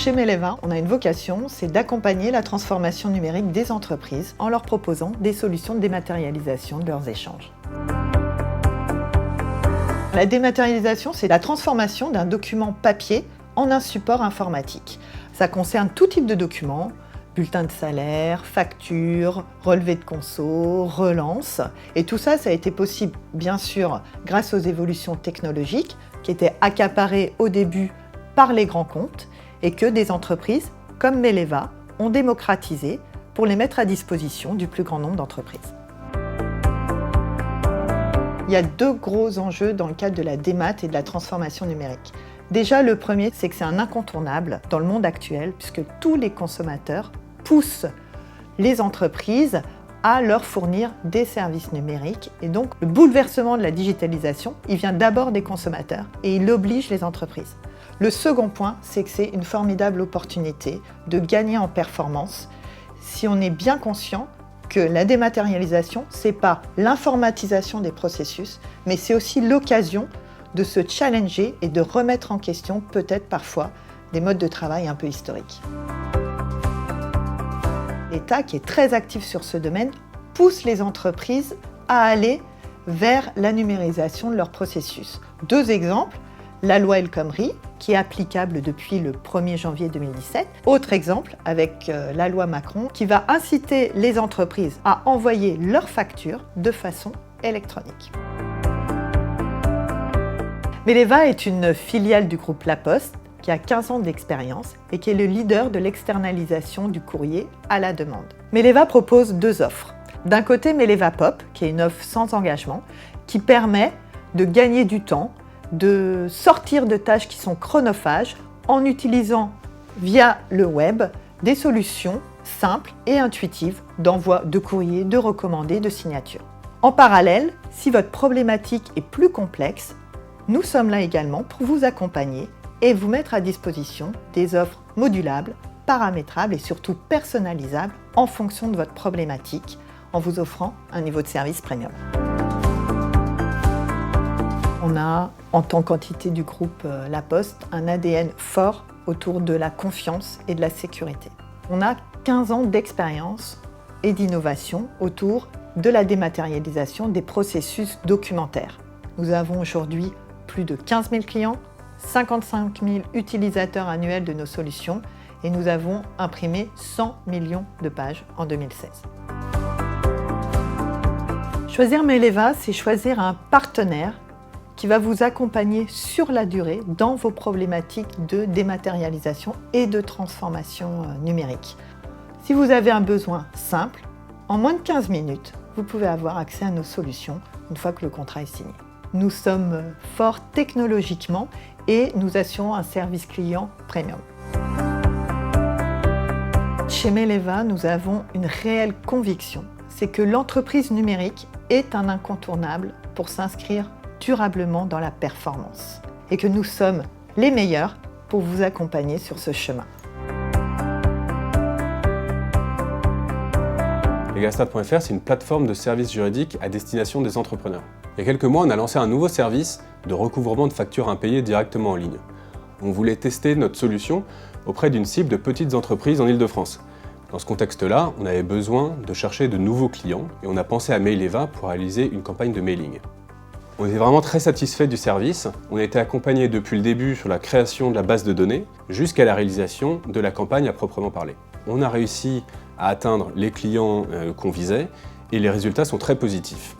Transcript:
Chez Maileva, on a une vocation, c'est d'accompagner la transformation numérique des entreprises en leur proposant des solutions de dématérialisation de leurs échanges. La dématérialisation, c'est la transformation d'un document papier en un support informatique. Ça concerne tout type de documents, bulletins de salaire, factures, relevés de conso, relances. Et tout ça, ça a été possible, bien sûr, grâce aux évolutions technologiques qui étaient accaparées au début par les grands comptes et que des entreprises comme Maileva ont démocratisé pour les mettre à disposition du plus grand nombre d'entreprises. Il y a deux gros enjeux dans le cadre de la démat et de la transformation numérique. Déjà, le premier, c'est que c'est un incontournable dans le monde actuel puisque tous les consommateurs poussent les entreprises à leur fournir des services numériques. Et donc, le bouleversement de la digitalisation, il vient d'abord des consommateurs et il oblige les entreprises. Le second point, c'est que c'est une formidable opportunité de gagner en performance si on est bien conscient que la dématérialisation, ce n'est pas l'informatisation des processus, mais c'est aussi l'occasion de se challenger et de remettre en question peut-être parfois des modes de travail un peu historiques. L'État, qui est très actif sur ce domaine, pousse les entreprises à aller vers la numérisation de leurs processus. Deux exemples, la loi El Khomri, qui est applicable depuis le 1er janvier 2017. Autre exemple, avec la loi Macron, qui va inciter les entreprises à envoyer leurs factures de façon électronique. Maileva est une filiale du groupe La Poste qui a 15 ans d'expérience et qui est le leader de l'externalisation du courrier à la demande. Maileva propose deux offres. D'un côté, Maileva Pop, qui est une offre sans engagement, qui permet de gagner du temps, de sortir de tâches qui sont chronophages en utilisant via le web des solutions simples et intuitives d'envoi de courrier, de recommandés, de signatures. En parallèle, si votre problématique est plus complexe, nous sommes là également pour vous accompagner et vous mettre à disposition des offres modulables, paramétrables et surtout personnalisables en fonction de votre problématique en vous offrant un niveau de service premium. On a, en tant qu'entité du groupe La Poste, un ADN fort autour de la confiance et de la sécurité. On a 15 ans d'expérience et d'innovation autour de la dématérialisation des processus documentaires. Nous avons aujourd'hui plus de 15 000 clients, 55 000 utilisateurs annuels de nos solutions et nous avons imprimé 100 millions de pages en 2016. Choisir Maileva, c'est choisir un partenaire qui va vous accompagner sur la durée dans vos problématiques de dématérialisation et de transformation numérique. Si vous avez un besoin simple, en moins de 15 minutes, vous pouvez avoir accès à nos solutions une fois que le contrat est signé. Nous sommes forts technologiquement et nous assurons un service client premium. Chez Maileva, nous avons une réelle conviction, c'est que l'entreprise numérique est un incontournable pour s'inscrire durablement dans la performance et que nous sommes les meilleurs pour vous accompagner sur ce chemin. Legalstat.fr, c'est une plateforme de services juridiques à destination des entrepreneurs. Il y a quelques mois, on a lancé un nouveau service de recouvrement de factures impayées directement en ligne. On voulait tester notre solution auprès d'une cible de petites entreprises en Île-de-France. Dans ce contexte-là, on avait besoin de chercher de nouveaux clients et on a pensé à Maileva pour réaliser une campagne de mailing. On est vraiment très satisfait du service. On a été accompagné depuis le début sur la création de la base de données jusqu'à la réalisation de la campagne à proprement parler. On a réussi à atteindre les clients qu'on visait et les résultats sont très positifs.